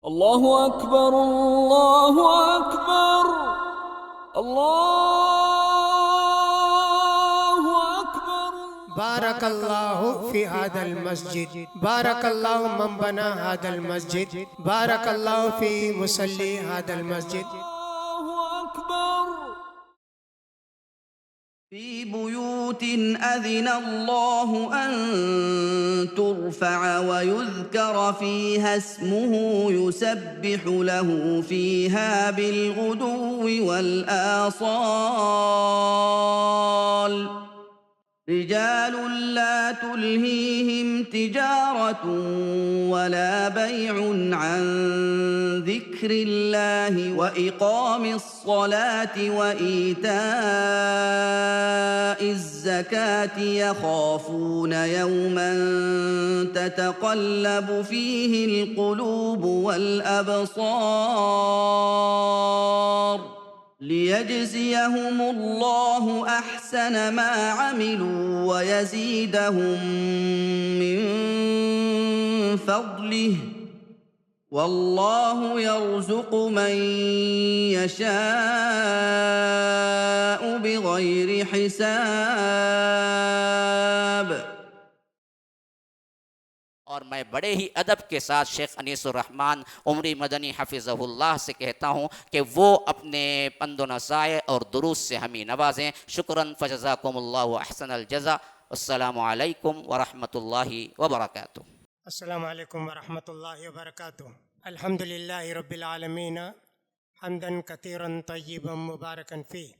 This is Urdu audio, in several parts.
اللہ اکبر اللہ اکبر اللہ اکبر. بارک اللہ فی هذا المسجد، بارک اللہ من بنا هذا المسجد، بارک اللہ فی مصلی هذا المسجد. اللہ اکبر. في بيوت أذن الله أن ترفع ويذكر فيها اسمه يسبح له فيها بالغدو والآصال رجال لا تلهيهم تجارة ولا بيع عن ذكر الله وإقام الصلاة وإيتاء الزكاة يخافون يوما تتقلب فيه القلوب والأبصار ليجزيهم الله أحسن ما عملوا ويزيدهم من فضله والله يرزق من يشاء بغير حساب. اور میں بڑے ہی ادب کے ساتھ شیخ انیس الرحمن عمری مدنی حفظہ اللہ سے کہتا ہوں کہ وہ اپنے پند و نصائح اور دروس سے ہمیں نوازیں. شکراً فجزاکم اللہ احسن الجزا. السلام علیکم ورحمۃ اللہ وبرکاتہ. السلام علیکم ورحمۃ اللہ وبرکاتہ. الحمد للہ رب العالمین حمدا کثیرا طیبا مبارکا فیہ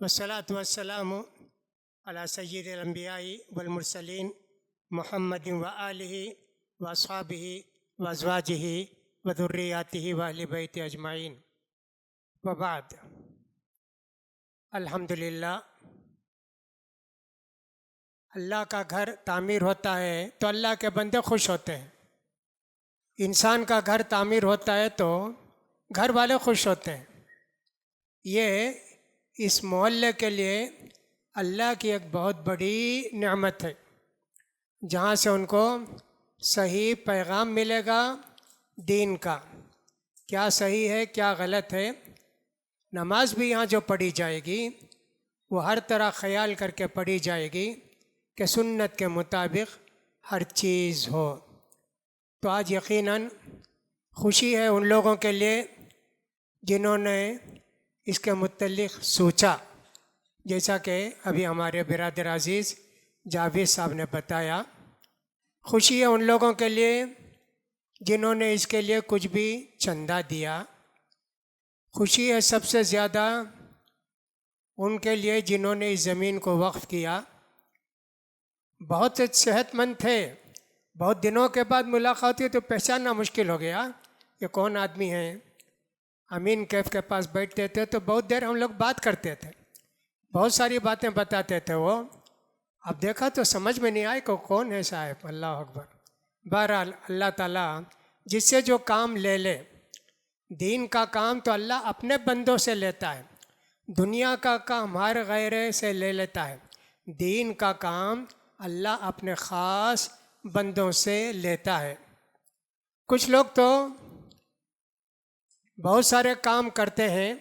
والصلاۃ والسلام علی سید الانبیاء والمرسلین محمد وآلہ واصحابہ وازواجہ وذریاتہ واہل بیت اجمعین. وبعد. الحمدللہ اللہ کا گھر تعمیر ہوتا ہے تو اللہ کے بندے خوش ہوتے ہیں. انسان کا گھر تعمیر ہوتا ہے تو گھر والے خوش ہوتے ہیں. یہ اس محلے کے لیے اللہ کی ایک بہت بڑی نعمت ہے جہاں سے ان کو صحیح پیغام ملے گا دین کا، کیا صحیح ہے کیا غلط ہے. نماز بھی یہاں جو پڑھی جائے گی وہ ہر طرح خیال کر کے پڑھی جائے گی کہ سنت کے مطابق ہر چیز ہو. تو آج یقیناً خوشی ہے ان لوگوں کے لیے جنہوں نے اس کے متعلق سوچا، جیسا کہ ابھی ہمارے برادر عزیز جاوید صاحب نے بتایا. خوشی ہے ان لوگوں کے لیے جنہوں نے اس کے لیے کچھ بھی چندہ دیا. خوشی ہے سب سے زیادہ ان کے لیے جنہوں نے اس زمین کو وقف کیا. بہت سے صحت مند تھے، بہت دنوں کے بعد ملاقات ہوئی تو پہچاننا مشکل ہو گیا کہ کون آدمی ہیں. امین کیف کے پاس بیٹھتے تھے تو بہت دیر ہم لوگ بات کرتے تھے، بہت ساری باتیں بتاتے تھے. وہ اب دیکھا تو سمجھ میں نہیں آئے کہ کون ہے صاحب. اللہ اکبر. بہرحال اللہ تعالیٰ جس سے جو کام لے لے، دین کا کام تو اللہ اپنے بندوں سے لیتا ہے، دنیا کا کام ہر غیر سے لے لیتا ہے. دین کا کام اللہ اپنے خاص بندوں سے لیتا ہے. کچھ لوگ تو بہت سارے کام کرتے ہیں،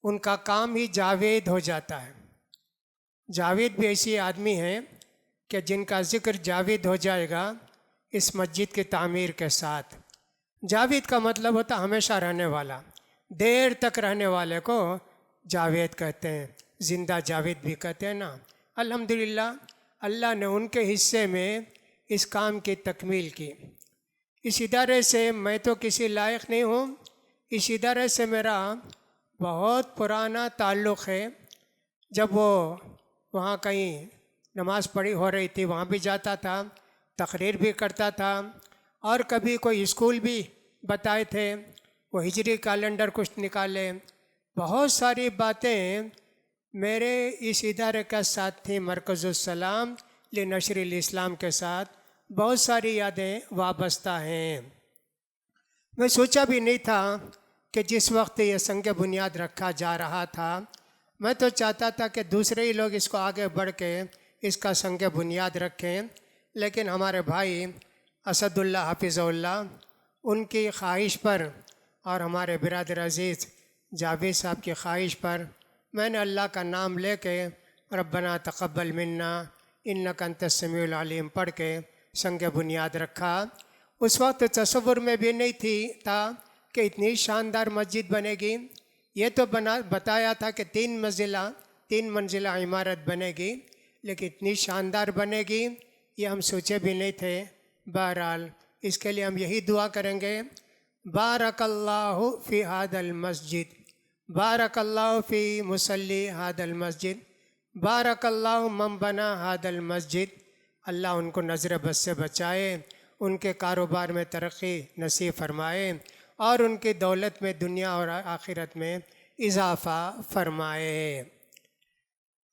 ان کا کام ہی جاوید ہو جاتا ہے. جاوید بھی ایسی آدمی ہیں کہ جن کا ذکر جاوید ہو جائے گا اس مسجد کی تعمیر کے ساتھ. جاوید کا مطلب ہوتا ہمیشہ رہنے والا، دیر تک رہنے والے کو جاوید کہتے ہیں، زندہ جاوید بھی کہتے ہیں نا. الحمدللہ اللہ نے ان کے حصے میں اس کام کی تکمیل کی. اس ادارے سے میں تو کسی لائق نہیں ہوں، اس ادارے سے میرا بہت پرانا تعلق ہے. جب وہ وہاں کہیں نماز پڑھی ہو رہی تھی وہاں بھی جاتا تھا، تقریر بھی کرتا تھا، اور کبھی کوئی اسکول بھی بتائے تھے، وہ ہجری کیلنڈر کچھ نکالے. بہت ساری باتیں میرے اس ادارے کا ساتھ تھیں، مرکز السلام لنشر الاسلام کے ساتھ بہت ساری یادیں وابستہ ہیں. میں سوچا بھی نہیں تھا کہ جس وقت یہ سنگ بنیاد رکھا جا رہا تھا، میں تو چاہتا تھا کہ دوسرے ہی لوگ اس کو آگے بڑھ کے اس کا سنگ بنیاد رکھیں، لیکن ہمارے بھائی اسد اللہ حافظ اللہ ان کی خواہش پر اور ہمارے برادر عزیز جاوید صاحب کی خواہش پر میں نے اللہ کا نام لے کے ربنا تقبل منا انک انت السمیع العلیم پڑھ کے سنگ بنیاد رکھا۔ اس وقت تصور میں بھی نہیں تھا کہ اتنی شاندار مسجد بنے گی۔ یہ تو بتایا تھا کہ 3 منزلہ عمارت بنے گی، لیکن اتنی شاندار بنے گی یہ ہم سوچے بھی نہیں تھے۔ بہرحال اس کے لیے ہم یہی دعا کریں گے، بارک اللہ فی ھذا المسجد، بارک اللہ فی مصلی ھذا المسجد، بارک اللہ من بنا ھذا المسجد۔ اللہ ان کو نظر بد سے بچائے، ان کے کاروبار میں ترقی نصیب فرمائے اور ان کی دولت میں دنیا اور آخرت میں اضافہ فرمائے۔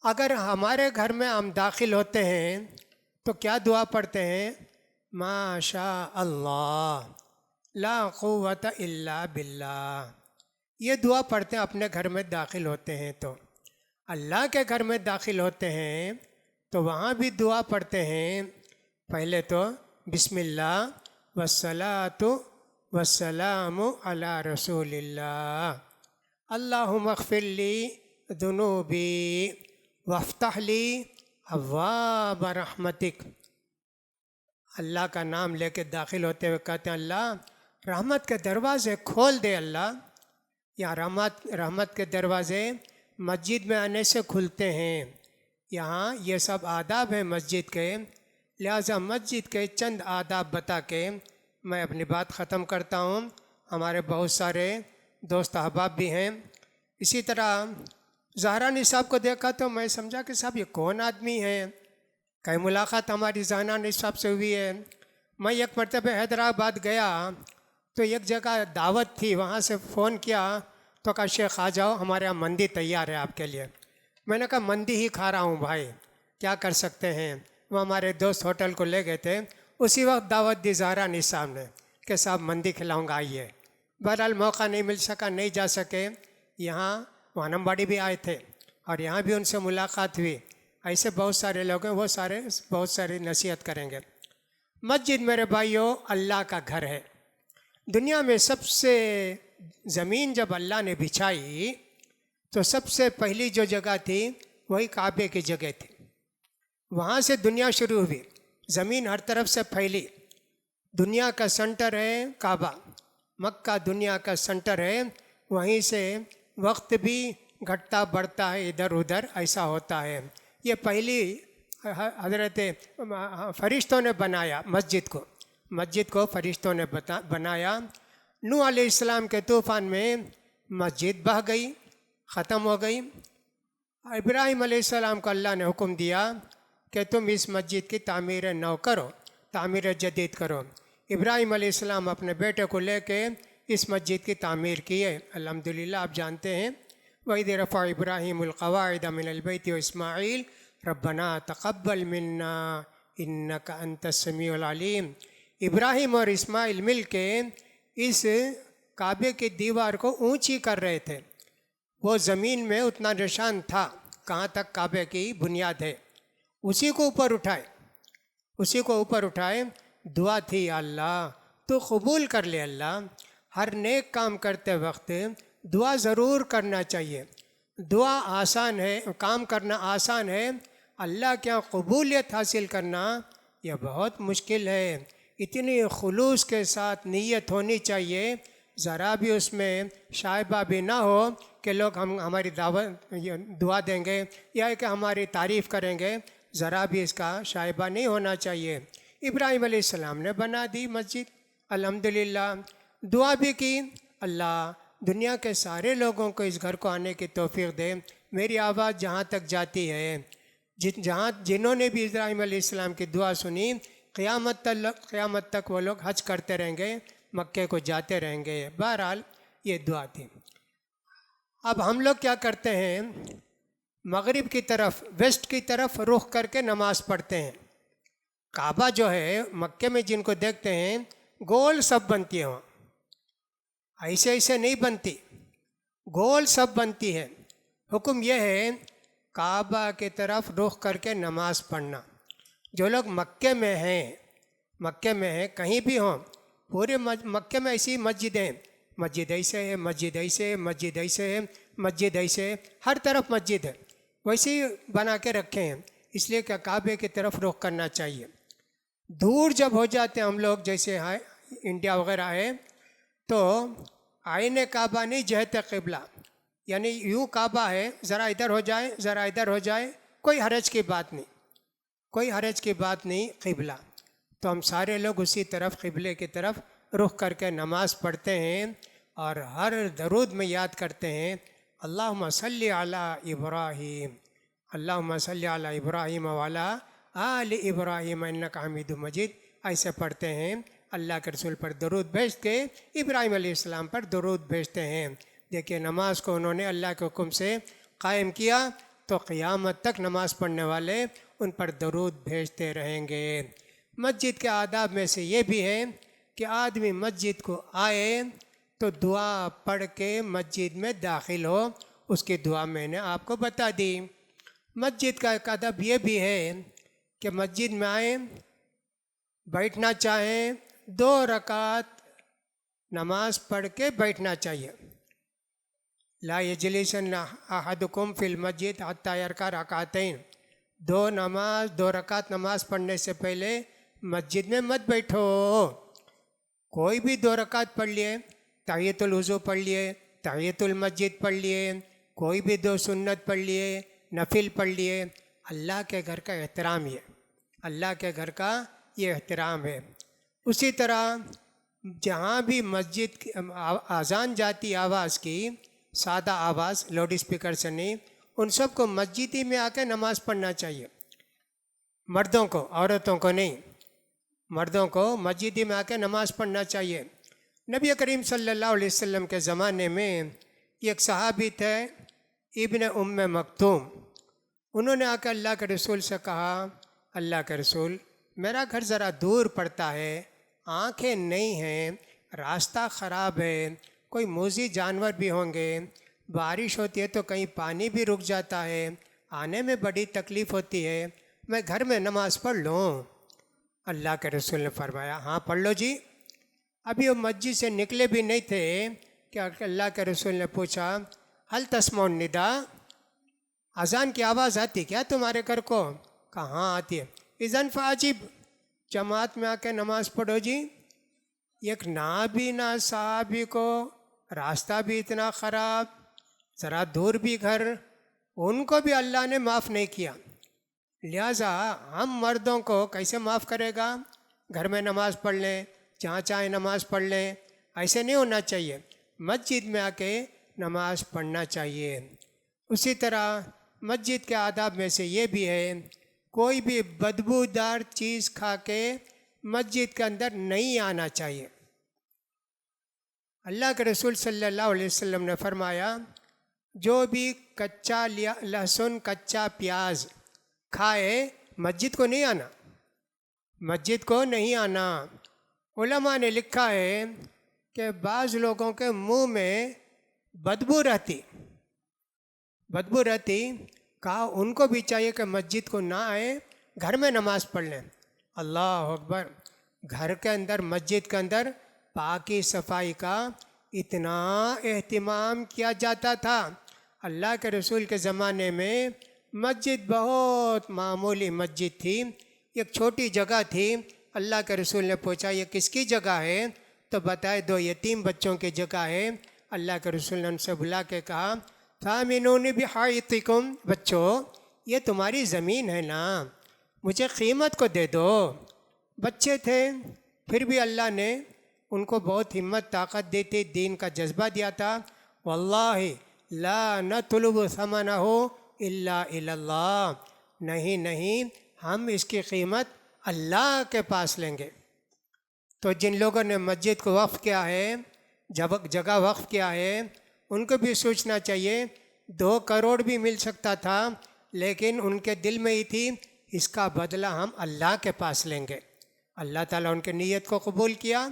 اگر ہمارے گھر میں ہم داخل ہوتے ہیں تو کیا دعا پڑھتے ہیں؟ ما شاء اللہ لا قوت الا باللہ، یہ دعا پڑھتے ہیں اپنے گھر میں داخل ہوتے ہیں۔ تو اللہ کے گھر میں داخل ہوتے ہیں تو وہاں بھی دعا پڑھتے ہیں۔ پہلے تو بسم اللہ والصلاۃ والسلام علی رسول اللہ، اللہم اغفر لی ذنوبی وافتح لی ابواب رحمتک۔ اللہ کا نام لے کے داخل ہوتے ہوئے کہتے ہیں اللہ رحمت کے دروازے کھول دے۔ اللہ یہاں رحمت کے دروازے مسجد میں آنے سے کھلتے ہیں۔ یہاں یہ سب آداب ہیں مسجد کے، لہٰذا مسجد کے چند آداب بتا کے میں اپنی بات ختم کرتا ہوں۔ ہمارے بہت سارے دوست احباب بھی ہیں۔ اسی طرح زہرانی صاحب کو دیکھا تو میں سمجھا کہ صاحب یہ کون آدمی ہیں، کئی ملاقات ہماری زہرانی صاحب سے ہوئی ہے۔ میں ایک مرتبہ حیدرآباد گیا تو ایک جگہ دعوت تھی، وہاں سے فون کیا تو کہا شیخ آ جاؤ، ہمارے یہاں مندی تیار ہے آپ کے لیے۔ میں نے کہا مندی ہی کھا رہا ہوں بھائی، کیا کر سکتے ہیں۔ وہ ہمارے دوست ہوٹل کو لے گئے تھے، اسی وقت دعوت دی زہرانی صاحب نے کہ صاحب مندی کھلاؤں گا آئیے۔ بہرحال موقع نہیں مل سکا، نہیں جا سکے۔ یہاں وانم باڑی بھی آئے تھے اور یہاں بھی ان سے ملاقات ہوئی۔ ایسے بہت سارے لوگ ہیں، وہ سارے بہت ساری نصیحت کریں گے۔ مسجد میرے بھائیوں اللہ کا گھر ہے۔ دنیا میں سب سے زمین جب اللہ نے بچھائی تو سب سے پہلی جو جگہ تھی وہی کعبے کی جگہ تھی۔ وہاں سے دنیا شروع ہوئی، زمین ہر طرف سے پھیلی۔ دنیا کا سنٹر ہے کعبہ، مکہ دنیا کا سنٹر ہے، وہیں سے وقت بھی گھٹتا بڑھتا ہے، ادھر ادھر ایسا ہوتا ہے۔ یہ پہلی حضرت فرشتوں نے بنایا مسجد کو فرشتوں نے بنایا۔ نوح علیہ السلام کے طوفان میں مسجد بہہ گئی، ختم ہو گئی۔ ابراہیم علیہ السلام کو اللہ نے حکم دیا کہ تم اس مسجد کی تعمیر نو کرو، تعمیر جدید کرو۔ ابراہیم علیہ السلام اپنے بیٹے کو لے کے اس مسجد کی تعمیر کیے۔ الحمدللہ آپ جانتے ہیں وَإِذْ رَفَعَ إِبْرَاهِيمُ الْقَوَاعِدَ مِنَ الْبَيْتِ وَإِسْمَاعِيلُ رَبَّنَا تَقَبَّلْ مِنَّا إِنَّكَ أَنْتَ السَّمِيعُ الْعَلِيمُ۔ ابراہیم اور اسماعیل مل کے اس کعبے کی دیوار کو اونچی کر رہے تھے۔ وہ زمین میں اتنا نشان تھا کہاں تک کعبے کی بنیاد ہے، اسی کو اوپر اٹھائے۔ دعا تھی یا اللہ تو قبول کر لے۔ اللہ ہر نیک کام کرتے وقت دعا ضرور کرنا چاہیے۔ دعا آسان ہے، کام کرنا آسان ہے، اللہ کے یہاں قبولیت حاصل کرنا یہ بہت مشکل ہے۔ اتنی خلوص کے ساتھ نیت ہونی چاہیے، ذرا بھی اس میں شائبہ بھی نہ ہو کہ لوگ ہماری دعا دیں گے یا کہ ہماری تعریف کریں گے، ذرا بھی اس کا شائبہ نہیں ہونا چاہیے۔ ابراہیم علیہ السلام نے بنا دی مسجد، الحمدللہ دعا بھی کی، اللہ دنیا کے سارے لوگوں کو اس گھر کو آنے کی توفیق دے۔ میری آواز جہاں تک جاتی ہے، جنہوں نے بھی ابراہیم علیہ السلام کی دعا سنی، قیامت تک وہ لوگ حج کرتے رہیں گے، مکے کو جاتے رہیں گے۔ بہرحال یہ دعا تھی۔ اب ہم لوگ کیا کرتے ہیں، مغرب کی طرف، ویسٹ کی طرف رخ کر کے نماز پڑھتے ہیں۔ کعبہ جو ہے مکے میں جن کو دیکھتے ہیں گول سب بنتی ہے، وہاں ایسے نہیں بنتی، گول سب بنتی ہے۔ حکم یہ ہے کعبہ کی طرف رخ کر کے نماز پڑھنا۔ جو لوگ مکے میں ہیں کہیں بھی ہوں، پورے مکے میں ایسی مسجدیں ہیں، مسجد ایسے ہے، مسجد ایسے ہے، مسجد ایسے ہے، مسجد ایسے ہے، ہر طرف مسجد ہے، ویسے ہی بنا کے رکھے ہیں، اس لیے کہ کعبے کی طرف رخ کرنا چاہیے۔ دور جب ہو جاتے ہیں ہم لوگ، جیسے انڈیا وغیرہ ہے، تو آئین کعبہ نہیں جہت قبلہ، یعنی یوں کعبہ ہے، ذرا ادھر ہو جائے ذرا ادھر ہو جائے، کوئی حرج کی بات نہیں، کوئی حرج کی بات نہیں قبلہ۔ تو ہم سارے لوگ اسی طرف قبلے کی طرف رخ کر کے نماز پڑھتے ہیں، اور ہر درود میں یاد کرتے ہیں اللہم صلی علی ابراہیم، اللہم صلی علی ابراہیم وعلی آل ابراہیم انک حمید مجید، ایسے پڑھتے ہیں۔ اللہ کے رسول پر درود بھیج کے ابراہیم علیہ السلام پر درود بھیجتے ہیں۔ دیکھیے نماز کو انہوں نے اللہ کے حکم سے قائم کیا، تو قیامت تک نماز پڑھنے والے ان پر درود بھیجتے رہیں گے۔ مسجد کے آداب میں سے یہ بھی ہے کہ آدمی مسجد کو آئے تو دعا پڑھ کے مسجد میں داخل ہو، اس کی دعا میں نے آپ کو بتا دی۔ مسجد کا ایک ادب یہ بھی ہے کہ مسجد میں آئیں، بیٹھنا چاہیں 2 رکعت نماز پڑھ کے بیٹھنا چاہیے۔ لا یجلسن احدکم فی المسجد حتی یرکع رکعتین، 2 رکعت نماز پڑھنے سے پہلے مسجد میں مت بیٹھو۔ کوئی بھی 2 رکعت پڑھ لیے، تحیۃ الوضو پڑھ لیے، تحیۃ المسجد پڑھ لیے، کوئی بھی 2 سنت پڑھ لیے، نفل پڑھ لیے، اللہ کے گھر کا احترام یہ، اللہ کے گھر کا یہ احترام ہے۔ اسی طرح جہاں بھی مسجد کی اذان جاتی آواز کی، سادہ آواز، لاؤڈ اسپیکر سے نہیں، ان سب کو مسجد ہی میں آ کے نماز پڑھنا چاہیے، مردوں کو، عورتوں کو نہیں، مردوں کو مسجد ہی میں آ کے نماز پڑھنا چاہیے۔ نبی کریم صلی اللہ علیہ وسلم کے زمانے میں ایک صحابی تھے ابن ام مکتوم، انہوں نے آ کے اللہ کے رسول سے کہا، اللہ کے رسول میرا گھر ذرا دور پڑتا ہے، آنکھیں نہیں ہیں، راستہ خراب ہے، کوئی موذی جانور بھی ہوں گے، بارش ہوتی ہے تو کہیں پانی بھی رک جاتا ہے، آنے میں بڑی تکلیف ہوتی ہے، میں گھر میں نماز پڑھ لوں؟ اللہ کے رسول نے فرمایا ہاں پڑھ لو جی۔ ابھی وہ مسجد سے نکلے بھی نہیں تھے کہ اللہ کے رسول نے پوچھا هل تسمعون النداء، اذان کی آواز آتی کیا تمہارے گھر کو؟ کہا ہاں آتی ہے۔ اذن فاجب، جماعت میں آ کے نماز پڑھو جی۔ ایک نابینا صحابی کو راستہ بھی اتنا خراب، ذرا دور بھی گھر، ان کو بھی اللہ نے معاف نہیں کیا، لہٰذا ہم مردوں کو کیسے معاف کرے گا؟ گھر میں نماز پڑھ لیں، جہاں چاہیں نماز پڑھ لیں، ایسے نہیں ہونا چاہیے، مسجد میں آ کے نماز پڑھنا چاہیے۔ اسی طرح مسجد کے آداب میں سے یہ بھی ہے، کوئی بھی بدبودار چیز کھا کے مسجد کے اندر نہیں آنا چاہیے۔ اللہ کے رسول صلی اللہ علیہ وسلم نے فرمایا جو بھی کچا لہسن، کچا پیاز کھائے مسجد کو نہیں آنا، مسجد کو نہیں آنا۔ علماء نے لکھا ہے کہ بعض لوگوں کے منہ میں بدبو رہتی، کہا ان کو بھی چاہیے کہ مسجد کو نہ آئے، گھر میں نماز پڑھ لیں۔ اللہ اکبر، گھر کے اندر، مسجد کے اندر پاکی صفائی کا اتنا اہتمام کیا جاتا تھا۔ اللہ کے رسول کے زمانے میں مسجد بہت معمولی مسجد تھی، ایک چھوٹی جگہ تھی۔ اللہ کے رسول نے پوچھا یہ کس کی جگہ ہے؟ تو بتائے 2 یتیم بچوں کی جگہ ہے۔ اللہ کے رسول نے ان سے بلا کے کہا فَآمِنُونِ بِحَائِطِكُمْ، بچوں یہ تمہاری زمین ہے نا، مجھے قیمت کو دے دو۔ بچے تھے، پھر بھی اللہ نے ان کو بہت ہمت طاقت دی تھی، دین کا جذبہ دیا تھا۔ واللہ لا نطلب ثمنہ الا الی اللہ، نہیں ہم اس کی قیمت اللہ کے پاس لیں گے۔ تو جن لوگوں نے مسجد کو وقف کیا ہے، جگہ وقف کیا ہے، ان کو بھی سوچنا چاہیے 2 کروڑ بھی مل سکتا تھا، لیکن ان کے دل میں ہی تھی اس کا بدلہ ہم اللہ کے پاس لیں گے۔ اللہ تعالیٰ ان کی نیت کو قبول کیا،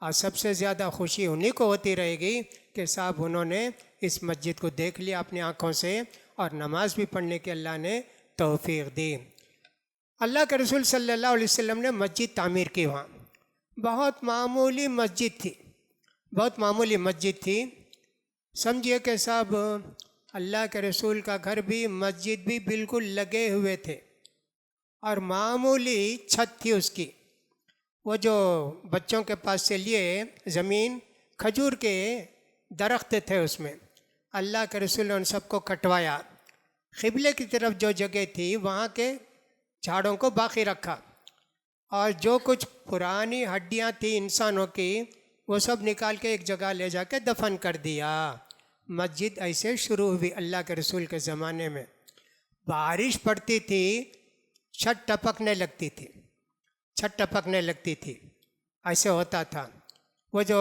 اور سب سے زیادہ خوشی انہی کو ہوتی رہے گی کہ صاحب انہوں نے اس مسجد کو دیکھ لیا اپنی آنکھوں سے، اور نماز بھی پڑھنے کی اللہ نے توفیق دی۔ اللہ کے رسول صلی اللہ علیہ وسلم نے مسجد تعمیر کی وہاں۔ بہت معمولی مسجد تھی، بہت معمولی مسجد تھی. سمجھیے کہ صاحب اللہ کے رسول کا گھر بھی مسجد بھی بالکل لگے ہوئے تھے، اور معمولی چھت تھی اس کی. وہ جو بچوں کے پاس سے لیے زمین، کھجور کے درخت تھے اس میں. اللہ کے رسول نے ان سب کو کٹوایا. قبلے کی طرف جو جگہ تھی وہاں کے جھاڑوں کو باقی رکھا، اور جو کچھ پرانی ہڈیاں تھیں انسانوں کی وہ سب نکال کے ایک جگہ لے جا کے دفن کر دیا. مسجد ایسے شروع ہوئی اللہ کے رسول کے زمانے میں. بارش پڑتی تھی چھت ٹپکنے لگتی تھی، چھت ٹپکنے لگتی تھی، ایسے ہوتا تھا. وہ جو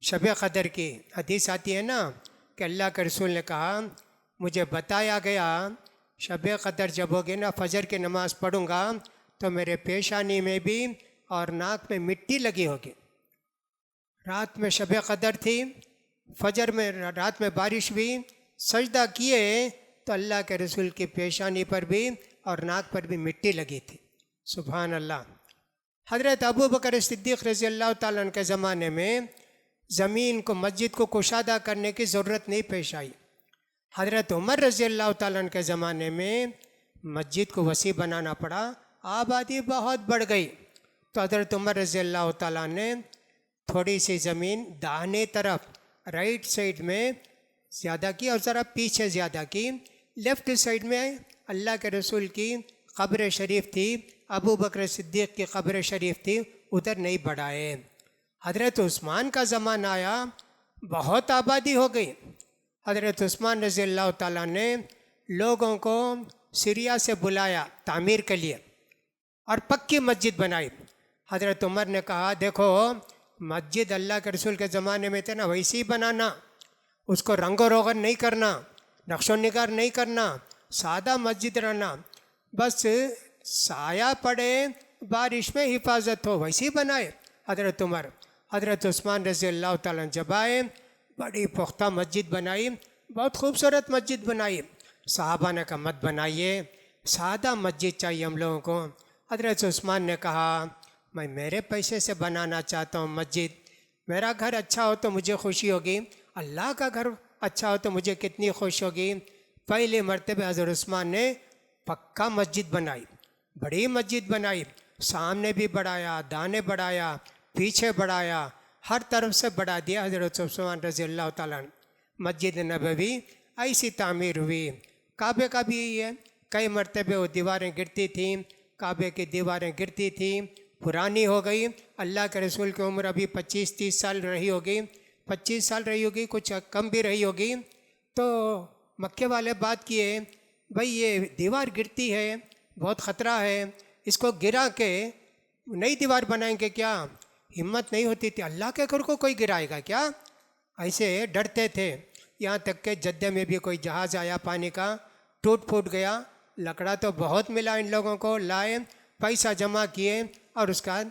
شب قدر کی حدیث آتی ہے نا کہ اللہ کے رسول نے کہا مجھے بتایا گیا شب قدر جب ہوگی نا فجر کی نماز پڑھوں گا تو میرے پیشانی میں بھی اور ناک میں مٹی لگی ہوگی. رات میں شب قدر تھی، فجر میں رات میں بارش بھی، سجدہ کیے تو اللہ کے رسول کی پیشانی پر بھی اور ناک پر بھی مٹی لگی تھی. سبحان اللہ. حضرت ابو بکر صدیق رضی اللہ تعالیٰ عنہ کے زمانے میں زمین کو، مسجد کو کشادہ کرنے کی ضرورت نہیں پیش آئی. حضرت عمر رضی اللہ تعالیٰ عنہ کے زمانے میں مسجد کو وسیع بنانا پڑا، آبادی بہت بڑھ گئی، تو حضرت عمر رضی اللہ تعالیٰ نے تھوڑی سی زمین داہنے طرف رائٹ سائڈ میں زیادہ کی اور ذرا پیچھے زیادہ کی. لیفٹ سائڈ میں اللہ کے رسول کی قبر شریف تھی، ابو بکر صدیق کی قبر شریف تھی، ادھر نہیں بڑھائے. حضرت عثمان کا زمانہ آیا، بہت آبادی ہو گئی. حضرت عثمان رضی اللہ تعالیٰ نے لوگوں کو سیریا سے بلایا تعمیر کے لیے اور پکی مسجد بنائی. حضرت عمر نے کہا دیکھو مسجد اللہ کے رسول کے زمانے میں تھے نا ویسے ہی بنانا، اس کو رنگ و روغن نہیں کرنا، نقش و نگار نہیں کرنا، سادہ مسجد رہنا، بس سایہ پڑے بارش میں حفاظت ہو، ویسے ہی بنائے حضرت عمر. حضرت عثمان رضی اللہ تعالیٰ جب آئے بڑی پختہ مسجد بنائی، بہت خوبصورت مسجد بنائی. صحابہ نے کہا مت بنائیے، سادہ مسجد چاہیے ہم لوگوں کو. حضرت عثمان نے کہا میں میرے پیسے سے بنانا چاہتا ہوں مسجد، میرا گھر اچھا ہو تو مجھے خوشی ہوگی، اللہ کا گھر اچھا ہو تو مجھے کتنی خوش ہوگی. پہلے مرتبہ حضرت عثمان نے پکا مسجد بنائی، بڑی مسجد بنائی، سامنے بھی بڑھایا، دانے بڑھایا، پیچھے بڑھایا، ہر طرف سے بڑھا دیا حضرت عثمان رضی اللہ تعالیٰ نے. مسجد نبوی ایسی تعمیر ہوئی. کعبے کا بھی یہی ہے، کئی مرتبہ وہ دیواریں گرتی تھیں، کعبے کی دیواریں گرتی تھیں، پرانی ہو گئی. اللہ کے رسول کی عمر ابھی 25-30 سال رہی ہوگی، 25 سال رہی ہوگی، کچھ کم بھی رہی ہوگی. تو مکے والے بات کیے بھئی یہ دیوار گرتی ہے، بہت خطرہ ہے، اس کو گرا کے نئی دیوار بنائیں گے کیا؟ ہمت نہیں ہوتی تھی. اللہ کے گھر کو کوئی گرائے گا کیا؟ ایسے ڈرتے تھے. یہاں تک کہ جدہ میں بھی کوئی جہاز آیا پانی کا، ٹوٹ پھوٹ گیا، لکڑا تو بہت ملا ان لوگوں کو، لائے پیسہ جمع کیے اور اس کا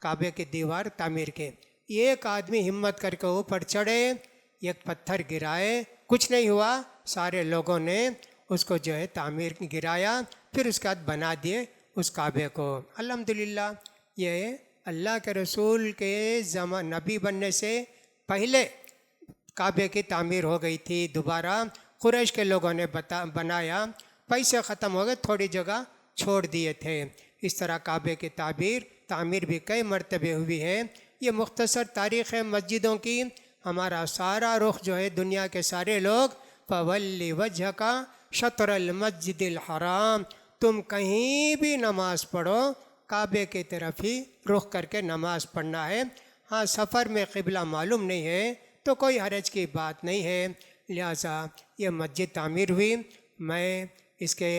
کعبے کی دیوار تعمیر کے. ایک آدمی ہمت کر کے اوپر چڑھے، ایک پتھر گرائے، کچھ نہیں ہوا. سارے لوگوں نے اس کو جو ہے تعمیر گرایا، پھر اس کے بعد بنا دیے اس کعبے کو. الحمدللہ یہ اللہ کے رسول کے نبی بننے سے پہلے کعبے کی تعمیر ہو گئی تھی. دوبارہ قریش کے لوگوں نے بنایا، پیسے ختم ہو گئے، تھوڑی جگہ چھوڑ دیے تھے. اس طرح کعبے کی تعمیر بھی کئی مرتبے ہوئی ہے. یہ مختصر تاریخ ہے مسجدوں کی. ہمارا سارا رخ جو ہے دنیا کے سارے لوگ فَوَلِّ وَجْهَكَ شَطْرَ الْمَسْجِدِ الْحَرَامِ، تم کہیں بھی نماز پڑھو کعبے کی طرف ہی رخ کر کے نماز پڑھنا ہے. ہاں سفر میں قبلہ معلوم نہیں ہے تو کوئی حرج کی بات نہیں ہے. لہٰذا یہ مسجد تعمیر ہوئی. میں اس کے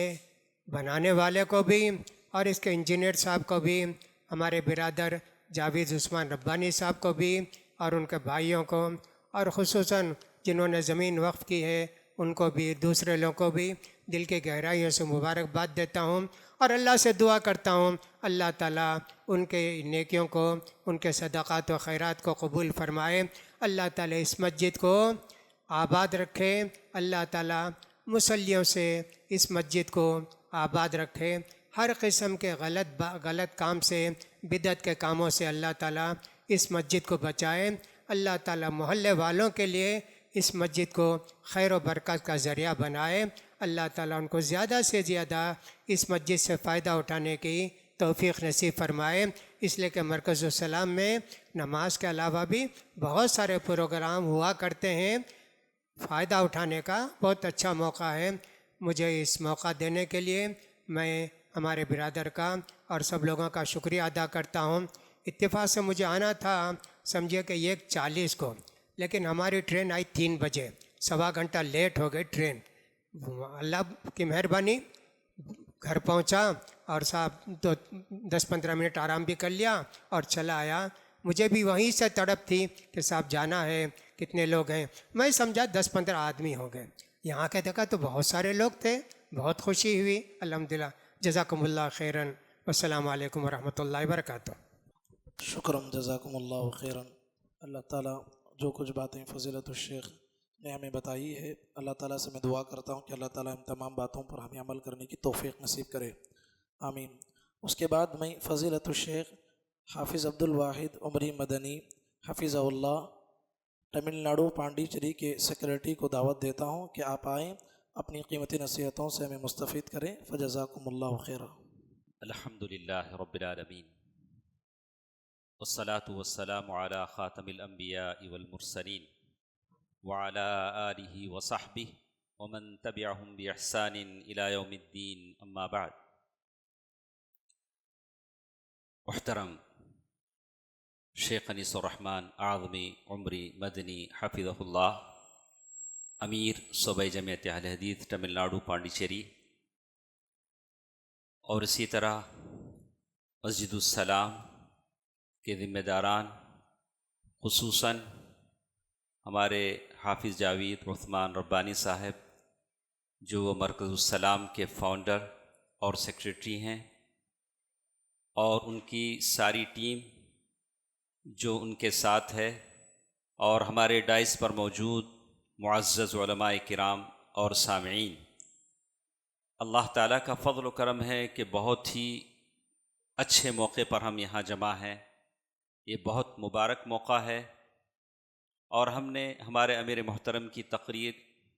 بنانے والے کو بھی اور اس کے انجینئر صاحب کو بھی، ہمارے برادر جاوید عثمان ربانی صاحب کو بھی اور ان کے بھائیوں کو، اور خصوصاً جنہوں نے زمین وقف کی ہے ان کو بھی، دوسرے لوگوں کو بھی دل کی گہرائیوں سے مبارکباد دیتا ہوں. اور اللہ سے دعا کرتا ہوں اللہ تعالیٰ ان کے نیکیوں کو، ان کے صدقات و خیرات کو قبول فرمائے. اللہ تعالیٰ اس مسجد کو آباد رکھے. اللہ تعالیٰ مصلیوں سے اس مسجد کو آباد رکھے. ہر قسم کے غلط کام سے بدعت کے کاموں سے اللہ تعالیٰ اس مسجد کو بچائے۔ اللہ تعالیٰ محلے والوں کے لیے اس مسجد کو خیر و برکت کا ذریعہ بنائے۔ اللہ تعالیٰ ان کو زیادہ سے زیادہ اس مسجد سے فائدہ اٹھانے کی توفیق نصیب فرمائے، اس لیے کہ مرکز السلام میں نماز کے علاوہ بھی بہت سارے پروگرام ہوا کرتے ہیں۔ فائدہ اٹھانے کا بہت اچھا موقع ہے۔ مجھے اس موقع دینے کے لیے میں ہمارے برادر کا اور سب لوگوں کا شکریہ ادا کرتا ہوں۔ اتفاق سے مجھے آنا تھا سمجھے کہ 1:40 کو، لیکن ہماری ٹرین آئی 3 بجے، سوا گھنٹہ لیٹ ہو گئی ٹرین۔ اللہ کی مہربانی گھر پہنچا اور صاحب 10-15 منٹ آرام بھی کر لیا اور چلا آیا۔ مجھے بھی وہیں سے تڑپ تھی کہ صاحب جانا ہے، کتنے لوگ ہیں، میں سمجھا 10-15 آدمی ہو گئے، یہاں کے دیکھا تو بہت سارے لوگ تھے، بہت خوشی ہوئی الحمدللہ۔ جزاکم اللہ خیراً، والسلام علیکم ورحمۃ اللہ وبرکاتہ۔ شکرم جزاکم اللہ خیراً۔ اللہ تعالیٰ جو کچھ باتیں فضیلت الشیخ نے ہمیں بتائی ہے، اللہ تعالیٰ سے میں دعا کرتا ہوں کہ اللہ تعالیٰ ان تمام باتوں پر ہمیں عمل کرنے کی توفیق نصیب کرے، آمین۔ اس کے بعد میں فضیلت الشیخ حافظ عبد الواحد عمری مدنی حفظہ اللہ تمل ناڈو پانڈیچری کے سیکریٹری کو دعوت دیتا ہوں کہ آپ آئیں، اپنی قیمتی نصیحتوں سے ہمیں مستفید کریں۔ فجزاکم اللہ خیرا۔ الحمد للہ رب العالمین والصلاة والسلام علی خاتم الانبیاء والمرسلین وعلی آلہ وصحبہ ومن تبعہم بإحسان الی یوم الدین، اما بعد۔ محترم شیخ انیس الرحمن اعظمی عمری مدنی حفظہ اللہ، امیر صوبہ جمعیت اہل حدیث تمل ناڈو پانڈیچیری، اور اسی طرح مسجد السلام کے ذمہ داران، خصوصاً ہمارے حافظ جاوید عثمان ربانی صاحب جو مرکز السلام کے فاؤنڈر اور سیکریٹری ہیں، اور ان کی ساری ٹیم جو ان کے ساتھ ہے، اور ہمارے ڈائس پر موجود معزز علماء کرام اور سامعین، اللہ تعالیٰ کا فضل و کرم ہے کہ بہت ہی اچھے موقع پر ہم یہاں جمع ہیں۔ یہ بہت مبارک موقع ہے، اور ہم نے ہمارے امیر محترم کی تقریر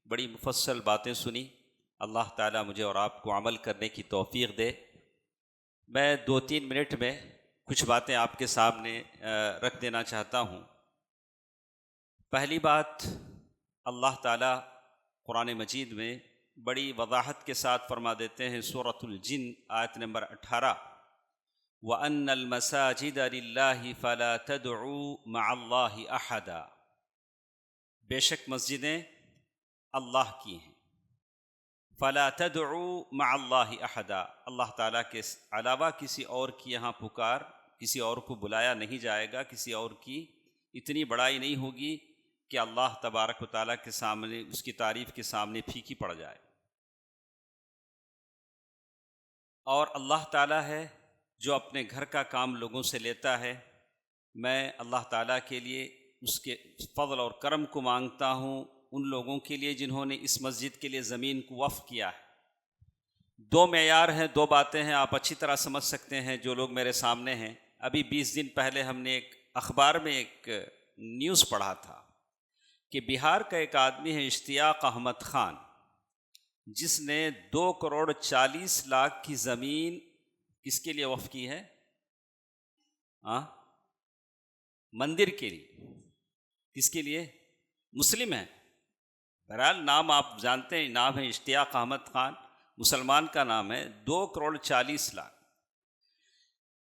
بڑی مفصل باتیں سنی۔ اللہ تعالیٰ مجھے اور آپ کو عمل کرنے کی توفیق دے۔ میں 2-3 منٹ میں کچھ باتیں آپ کے سامنے رکھ دینا چاہتا ہوں۔ پہلی بات، اللہ تعالیٰ قرآن مجید میں بڑی وضاحت کے ساتھ فرما دیتے ہیں، سورۃ الجن آیت نمبر 18، وَأَنَّ الْمَسَاجِدَ لِلَّهِ فَلَا تَدْعُوا مَعَ اللَّهِ أَحَدًا، بے شک مسجدیں اللہ کی ہیں، فَلَا تَدْعُوا مَعَ اللَّهِ أَحَدًا، اللہ تعالیٰ کے علاوہ کسی اور کی یہاں پکار، کسی اور کو بلایا نہیں جائے گا، کسی اور کی اتنی بڑائی نہیں ہوگی کہ اللہ تبارک و تعالیٰ کے سامنے، اس کی تعریف کے سامنے پھیکی پڑ جائے۔ اور اللہ تعالیٰ ہے جو اپنے گھر کا کام لوگوں سے لیتا ہے۔ میں اللہ تعالیٰ کے لیے اس کے فضل اور کرم کو مانگتا ہوں ان لوگوں کے لیے جنہوں نے اس مسجد کے لیے زمین کو وقف کیا ہے۔ 2 معیار ہیں، 2 باتیں ہیں، آپ اچھی طرح سمجھ سکتے ہیں جو لوگ میرے سامنے ہیں۔ ابھی 20 دن پہلے ہم نے ایک اخبار میں ایک نیوز پڑھا تھا کہ بہار کا ایک آدمی ہے اشتیاق احمد خان، جس نے 2,40,00,000 کی زمین کس کے لیے وقف کی ہے؟ مندر کے لیے۔ کس کے لیے؟ مسلم ہے، بہرحال نام آپ جانتے ہیں، نام ہے اشتیاق احمد خان، مسلمان کا نام ہے۔ 2,40,00,000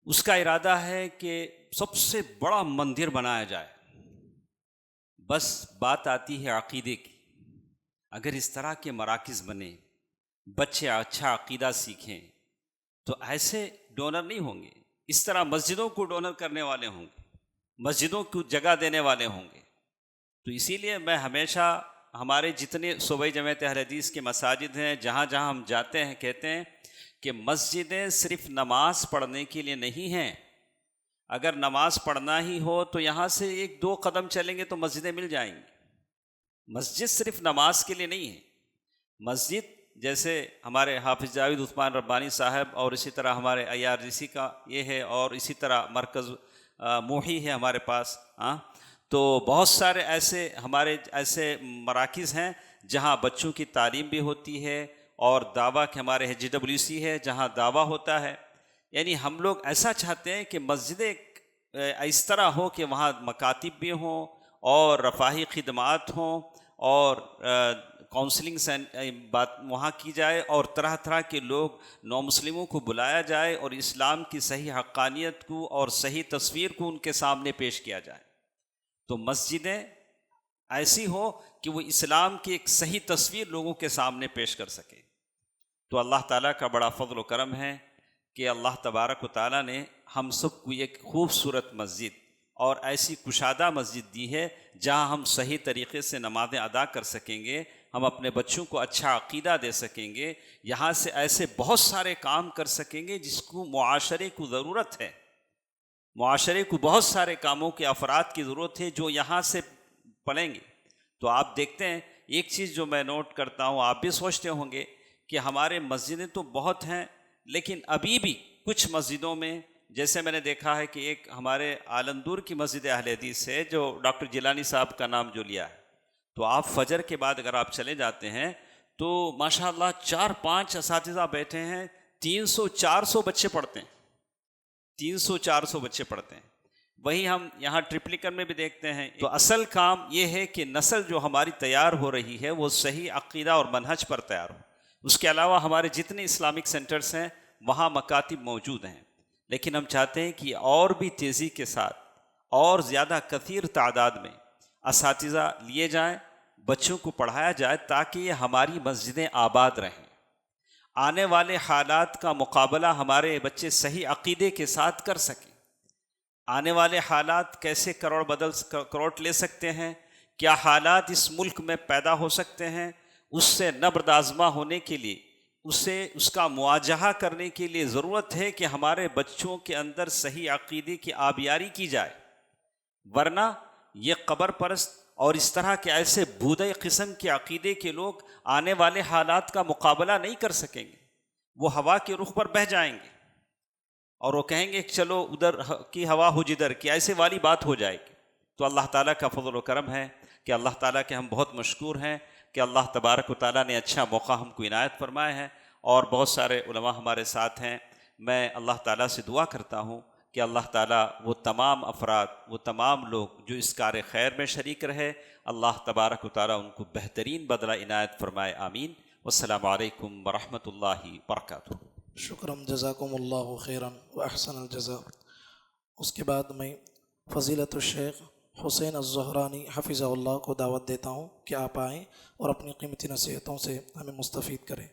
اس کا ارادہ ہے کہ سب سے بڑا مندر بنایا جائے۔ بس بات آتی ہے عقیدے کی۔ اگر اس طرح کے مراکز بنے، بچے اچھا عقیدہ سیکھیں، تو ایسے ڈونر نہیں ہوں گے، اس طرح مسجدوں کو ڈونر کرنے والے ہوں گے، مسجدوں کو جگہ دینے والے ہوں گے۔ تو اسی لیے میں ہمیشہ ہمارے جتنے صوبہ جمعیت اہل حدیث کے مساجد ہیں، جہاں جہاں ہم جاتے ہیں، کہتے ہیں کہ مسجدیں صرف نماز پڑھنے کے لیے نہیں ہیں۔ اگر نماز پڑھنا ہی ہو تو یہاں سے 1-2 قدم چلیں گے تو مسجدیں مل جائیں گی۔ مسجد صرف نماز کے لیے نہیں ہے، مسجد جیسے ہمارے حافظ جاوید عثمان ربانی صاحب اور اسی طرح ہمارے IRGC کا یہ ہے، اور اسی طرح مرکز موحی ہے ہمارے پاس، تو بہت سارے ہمارے ایسے مراکز ہیں جہاں بچوں کی تعلیم بھی ہوتی ہے، اور دعویٰ کہ ہمارے GWC ہے جہاں دعویٰ ہوتا ہے. یعنی ہم لوگ ایسا چاہتے ہیں کہ مسجدیں اس طرح ہو کہ وہاں مکاتب بھی ہوں اور رفاہی خدمات ہوں اور کاؤنسلنگ بات وہاں کی جائے، اور طرح طرح کے لوگ نو مسلموں کو بلایا جائے اور اسلام کی صحیح حقانیت کو اور صحیح تصویر کو ان کے سامنے پیش کیا جائے. تو مسجدیں ایسی ہو کہ وہ اسلام کی ایک صحیح تصویر لوگوں کے سامنے پیش کر سکے. تو اللہ تعالیٰ کا بڑا فضل و کرم ہے کہ اللہ تبارک و تعالیٰ نے ہم سب کو ایک خوبصورت مسجد اور ایسی کشادہ مسجد دی ہے جہاں ہم صحیح طریقے سے نمازیں ادا کر سکیں گے، ہم اپنے بچوں کو اچھا عقیدہ دے سکیں گے، یہاں سے ایسے بہت سارے کام کر سکیں گے جس کو معاشرے کو ضرورت ہے. معاشرے کو بہت سارے کاموں کے افراد کی ضرورت ہے جو یہاں سے پلیں گے. تو آپ دیکھتے ہیں ایک چیز جو میں نوٹ کرتا ہوں، آپ بھی سوچتے ہوں گے کہ ہمارے مسجدیں تو بہت ہیں، لیکن ابھی بھی کچھ مسجدوں میں، جیسے میں نے دیکھا ہے کہ ایک ہمارے عالندور کی مسجد اہل حدیث ہے جو ڈاکٹر جیلانی صاحب کا نام جو لیا ہے، تو آپ فجر کے بعد اگر آپ چلے جاتے ہیں تو ماشاءاللہ 4-5 اساتذہ بیٹھے ہیں، 300-400 بچے پڑھتے ہیں، 300-400 بچے پڑھتے ہیں. وہی ہم یہاں ٹرپلیکن میں بھی دیکھتے ہیں. تو اصل کام یہ ہے کہ نسل جو ہماری تیار ہو رہی ہے وہ صحیح عقیدہ اور منہج پر تیار ہو. اس کے علاوہ ہمارے جتنے اسلامک سینٹرز ہیں وہاں مکاتب موجود ہیں، لیکن ہم چاہتے ہیں کہ اور بھی تیزی کے ساتھ اور زیادہ کثیر تعداد میں اساتذہ لیے جائیں، بچوں کو پڑھایا جائے تاکہ یہ ہماری مسجدیں آباد رہیں. آنے والے حالات کا مقابلہ ہمارے بچے صحیح عقیدے کے ساتھ کر سکیں. آنے والے حالات کیسے کروٹ لے سکتے ہیں، کیا حالات اس ملک میں پیدا ہو سکتے ہیں، اس سے نبرد آزما ہونے کے لیے، اس کا مواجہہ کرنے کے لیے ضرورت ہے کہ ہمارے بچوں کے اندر صحیح عقیدے کی آبیاری کی جائے. ورنہ یہ قبر پرست اور اس طرح کے ایسے بودھے قسم کے عقیدے کے لوگ آنے والے حالات کا مقابلہ نہیں کر سکیں گے. وہ ہوا کے رخ پر بہہ جائیں گے اور وہ کہیں گے چلو ادھر کی ہوا ہو جدھر کی، ایسے والی بات ہو جائے گی. تو اللہ تعالیٰ کا فضل و کرم ہے کہ اللہ تعالیٰ کے ہم بہت مشکور ہیں کہ اللہ تبارک و تعالیٰ نے اچھا موقع ہم کو عنایت فرمایا ہے، اور بہت سارے علماء ہمارے ساتھ ہیں. میں اللہ تعالیٰ سے دعا کرتا ہوں کہ اللہ تعالیٰ وہ تمام افراد، وہ تمام لوگ جو اس کار خیر میں شریک رہے، اللہ تبارک و تعالیٰ ان کو بہترین بدلہ عنایت فرمائے. آمین. والسلام علیکم ورحمۃ اللہ وبرکاتہ. شکرم جزاکم اللہ خیراً و احسن الجزاء. اس کے بعد میں فضیلت الشیخ حسین الزہرانی حفظہ اللہ کو دعوت دیتا ہوں کہ آپ آئیں اور اپنی قیمتی نصیحتوں سے ہمیں مستفید کریں.